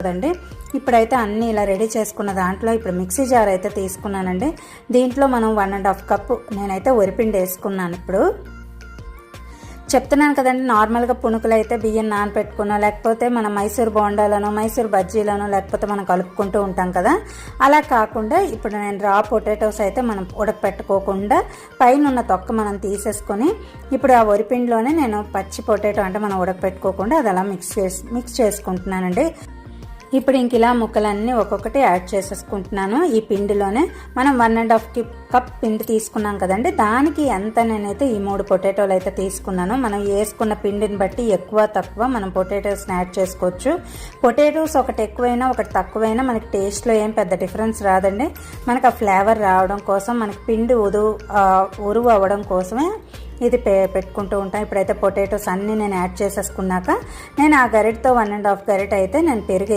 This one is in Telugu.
కదండి. ఇప్పుడైతే అన్నీ ఇలా రెడీ చేసుకున్న దాంట్లో ఇప్పుడు మిక్సీ జార్ అయితే తీసుకున్నానండి. దీంట్లో మనం 1.5 కప్పు నేనైతే వరిపిండి వేసుకున్నాను. ఇప్పుడు చెప్తున్నాను కదండి, నార్మల్గా పునుకులు అయితే బియ్యం నానపెట్టుకున్నా, లేకపోతే మనం మైసూర్ బోండాలను, మైసూర్ బజ్జీలను లేకపోతే మనం కలుపుకుంటూ ఉంటాం కదా, అలా కాకుండా ఇప్పుడు నేను రా పొటాటోస్ అయితే మనం ఉడకపెట్టుకోకుండా పైన ఉన్న తొక్క మనం తీసేసుకొని ఇప్పుడు ఆ వరిపిండిలోనే నేను పచ్చి పొటాటో అంటే మనం ఉడకపెట్టుకోకుండా అది అలా మిక్స్ చేసుకుంటున్నానండి. ఇప్పుడు ఇంక ఇలా ముక్కలన్నీ ఒక్కొక్కటి యాడ్ చేసేసుకుంటున్నాను. ఈ పిండిలోనే మనం 1.5 కప్ పిండి తీసుకున్నాం కదండి, దానికి ఎంత నేనైతే ఈ 3 పొటాటోలు అయితే తీసుకున్నాను. మనం వేసుకున్న పిండిని బట్టి ఎక్కువ తక్కువ మనం పొటాటోస్ని యాడ్ చేసుకోవచ్చు. పొటాటోస్ ఒకటి ఎక్కువైనా ఒకటి తక్కువైనా మనకి టేస్ట్లో ఏం పెద్ద డిఫరెన్స్ రాదండి. మనకు ఆ ఫ్లేవర్ రావడం కోసం, మనకి పిండి ఉరువు అవ్వడం కోసమే ఇది పెట్టుకుంటూ ఉంటాను. ఇప్పుడైతే పొటాటోస్ అన్నీ నేను యాడ్ చేసేసుకున్నాక నేను ఆ గరిటతో 1.5 గరిట అయితే నేను పెరుగు